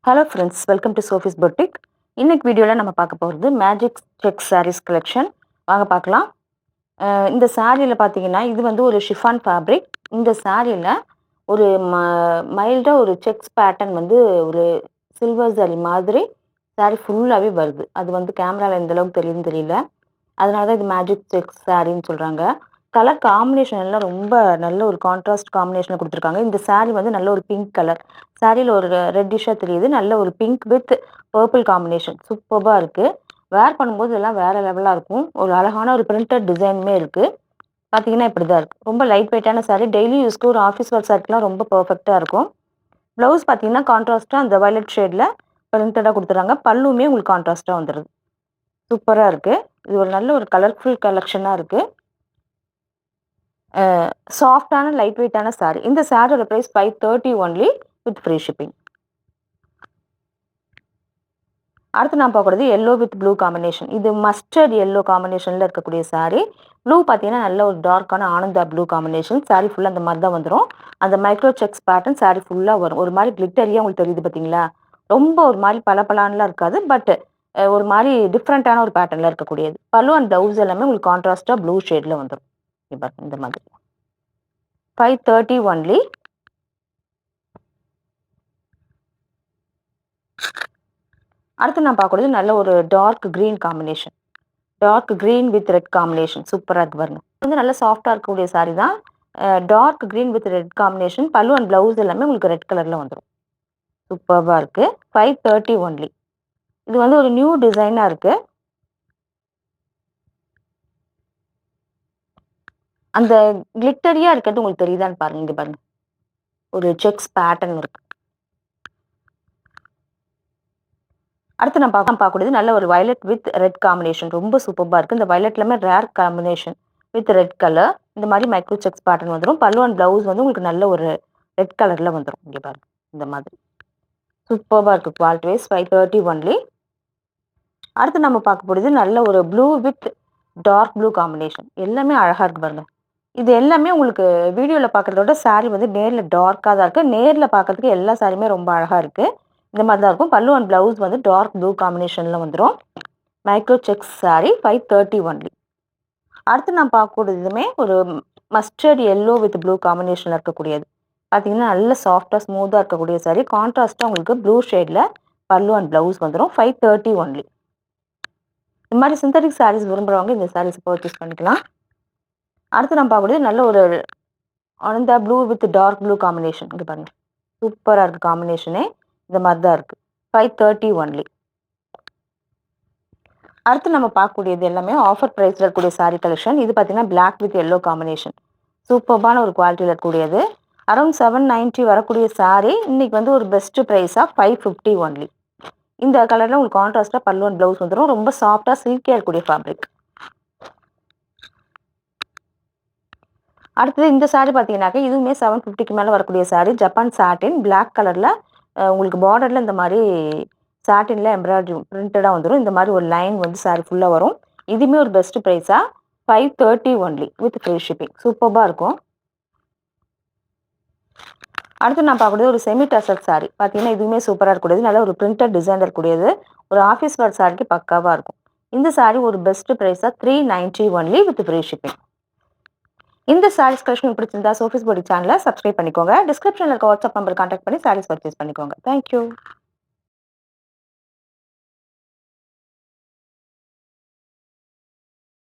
Hello friends, welcome to Sophie's boutique. இன்னைக்கு வீடியோவில் நம்ம பார்க்க போகிறது மேஜிக் செக் சாரீஸ் கலெக்ஷன். வாங்க பார்க்கலாம். இந்த சாரியில் பார்த்தீங்கன்னா இது வந்து ஒரு ஷிஃபான் ஃபேப்ரிக். இந்த சாரியில் ஒரு மைல்டாக ஒரு செக்ஸ் பேட்டர்ன் வந்து ஒரு சில்வர் ஜரி மாதிரி சாரி ஃபுல்லாகவே வருது. அது வந்து கேமராவில் எந்த அளவுக்கு தெரியுதுன்னு தெரியல. அதனால தான் இது மேஜிக் செக்ஸ் சாரின்னு சொல்கிறாங்க. கலர் காம்பினேஷன் எல்லாம் ரொம்ப நல்ல ஒரு கான்ட்ராஸ்ட் காம்பினேஷனில் கொடுத்துருக்காங்க. இந்த சாரீ வந்து நல்ல ஒரு பிங்க் கலர். சாரியில் ஒரு ரெட்டிஷாக தெரியுது. நல்ல ஒரு பிங்க் வித் பர்பிள் காம்பினேஷன் சூப்பராக இருக்குது. வேர் பண்ணும்போது இதெல்லாம் வேறு லெவலாக இருக்கும். ஒரு அழகான ஒரு பிரிண்டட் டிசைனுமே இருக்குது. பார்த்தீங்கன்னா இப்படி தான் இருக்குது. ரொம்ப லைட் வெயிட்டான சாரீ. டெய்லி யூஸ்க்கு ஒரு ஆஃபீஸ் ஒர்க் சாரிக்கெலாம் ரொம்ப பர்ஃபெக்டாக இருக்கும். ப்ளவுஸ் பார்த்தீங்கன்னா கான்ட்ராஸ்ட்டாக அந்த வயலட் ஷேடில் பிரிண்டடாக கொடுத்துறாங்க. பல்லுமே உங்களுக்கு கான்ட்ராஸ்ட்டாக வந்துடுது. சூப்பராக இருக்குது. இது ஒரு நல்ல ஒரு கலர்ஃபுல் கலெக்ஷனாக இருக்குது. சாஃப்டான லைட் வெயிட்டான சாரீ. இந்த சாரியோட price 530 only with free shipping. அடுத்து நான் பார்க்குறது எல்லோ வித் ப்ளூ காம்பினேஷன். இது மஸ்டர்ட் எல்லோ காம்பினேஷனில் இருக்கக்கூடிய சாரீ. ப்ளூ பார்த்தீங்கன்னா நல்ல ஒரு டார்க்கான ஆனந்தா ப்ளூ காம்பினேஷன். சாரீ ஃபுல்லாக அந்த மாதிரி தான் வந்துடும். அந்த மைக்ரோ செக்ஸ் பேட்டர்ன் சாரீ ஃபுல்லாக வரும். ஒரு மாதிரி கிளிட்டரியாக உங்களுக்கு தெரியுது பார்த்தீங்களா? ரொம்ப ஒரு மாதிரி பளபளன்னுலாம் இருக்காது. பட் ஒரு மாதிரி டிஃப்ரெண்ட்டான ஒரு பேட்டர்னில் இருக்கக்கூடியது. பல்லு அண்ட் ப்ளவுஸ் எல்லாமே உங்களுக்கு கான்ட்ராஸ்ட்டாக ப்ளூ ஷேடில் வந்துடும். இந்த மாதிரி 530 ஒன்லி. அடுத்து நான் பார்க்குறது நல்ல ஒரு dark green combination. Dark green with red combination சூப்பராக இருக்கு பாருங்க. வந்து நல்ல சாஃப்டாக இருக்கக்கூடிய சாரீ தான். Dark green with red combination. Pallu and blouse எல்லாமே உங்களுக்கு ரெட் கலரில் வந்துடும். சூப்பராக இருக்குது. 530 ஒன்லி. இது வந்து ஒரு நியூ டிசைனாக இருக்குது. அந்த கிளிட்டரியாக இருக்கிறது உங்களுக்கு தெரியுதான்னு பாருங்க. இங்கே பாருங்க, ஒரு செக்ஸ் பேட்டர்ன் இருக்கு. அடுத்து நான் பார்க்கக்கூடியது நல்ல ஒரு வயலட் வித் ரெட் காம்பினேஷன். ரொம்ப சூப்பராக இருக்குது. இந்த வயலட்லாமே rare combination with red colour. இந்த மாதிரி மைக்ரோ செக்ஸ் பேட்டர்ன் வந்துடும். பல்லு அண்ட் ப்ளவுஸ் வந்து உங்களுக்கு நல்ல ஒரு ரெட் கலரில் வந்துடும். இங்கே பாருங்க, இந்த மாதிரி சூப்பராக இருக்குது. Quality wise 530 only. அடுத்து நம்ம பார்க்கக்கூடியது நல்ல ஒரு blue with dark blue combination. எல்லாமே அழகாக இருக்குது பாருங்க. இது எல்லாமே உங்களுக்கு வீடியோவில் பார்க்குறதோட சாரீ வந்து நேரில் டார்க்காக தான் இருக்குது. நேரில் பார்க்குறதுக்கு எல்லா சாரியுமே ரொம்ப அழகாக இருக்குது. இந்த மாதிரி தான் இருக்கும். பல்லு அண்ட் ப்ளவுஸ் வந்து டார்க் ப்ளூ காம்பினேஷனில் வந்துடும். Micro sex sari 530 only. அடுத்து நான் பார்க்கக்கூடியதுமே ஒரு மஸ்டர்ட் எல்லோ வித் ப்ளூ காம்பினேஷனில் இருக்கக்கூடியது. பார்த்தீங்கன்னா நல்ல சாஃப்டாக ஸ்மூத்தாக இருக்கக்கூடிய சாரீ. கான்ட்ராஸ்ட்டாக உங்களுக்கு ப்ளூ ஷேடில் பல்லு அண்ட் ப்ளவுஸ் வந்துடும். 530 ஒன்லி. இந்த மாதிரி சிந்தட்டிக் சாரீஸ் விரும்புகிறவங்க இந்த சாரீஸ் பர்ச்சேஸ் பண்ணிக்கலாம். அடுத்து நம்ம பார்க்கக்கூடியது நல்ல ஒரு Ananda blue with dark blue combination. இங்கே பாருங்க, சூப்பராக இருக்குது காம்பினேஷனே. இந்த மாதிரி தான் இருக்குது. 530 ஒன்லி. அடுத்து நம்ம பார்க்கக்கூடியது எல்லாமே ஆஃபர் ப்ரைஸில் இருக்கக்கூடிய சாரீ கலெக்ஷன். இது பார்த்தீங்கன்னா பிளாக் வித் எல்லோ காம்பினேஷன். சூப்பர்பான ஒரு குவாலிட்டியில் இருக்கக்கூடியது. அரௌண்ட் 790 வரக்கூடிய சாரீ இன்னைக்கு வந்து ஒரு பெஸ்ட் ப்ரைஸாக 550 ஒன்லி. இந்த கலரில் உங்களுக்கு கான்ட்ராஸ்ட்டாக பல்லு அண்ட் ப்ளவுஸ் வந்துடும். ரொம்ப சாஃப்டாக சில்கியாக இருக்கக்கூடிய ஃபேப்ரிக். அடுத்தது இந்த சாரீ பார்த்தீங்கன்னாக்கா இதுவுமே 750க்கு மேலே வரக்கூடிய சாரீ. ஜப்பான் சாட்டின் பிளாக் கலரில் உங்களுக்கு பார்டரில் இந்த மாதிரி சாட்டினில் எம்ப்ராய்டரி பிரிண்டடாக வந்துடும். இந்த மாதிரி ஒரு லைன் வந்து சாரீ ஃபுல்லாக வரும். இதுவுமே ஒரு பெஸ்ட் ப்ரைஸாக 530 ஒன்லி வித் ஃப்ரீ ஷிப்பிங். சூப்பராக இருக்கும். அடுத்து நான் பார்க்கக்கூடியது ஒரு செமி டசல் சாரீ. பார்த்தீங்கன்னா இதுவுமே சூப்பராக இருக்கக்கூடியது. நல்ல ஒரு பிரிண்டட் டிசைன் இருக்கக்கூடியது. ஒரு ஆஃபீஸ் வேர் சாரிக்கு பக்காவாக இருக்கும். இந்த சாரீ ஒரு பெஸ்ட் ப்ரைஸாக 390 ஒன்லி வித் ஃப்ரீ ஷிப்பிங். இந்த சாரீஸ் கலெக்ஷன் பிடிச்சிருந்தா சோஃபிஸ் பொட்டிக் சேனலை சப்ஸ்கிரைப் பண்ணிக்கோங்க. டிஸ்கிரிப்ஷனில் இருக்க வாட்ஸ்அப் நம்பர் கான்டாக்ட் பண்ணி சாரீஸ் பர்ச்சேஸ் பண்ணிக்கோங்க. தேங்க்யூ.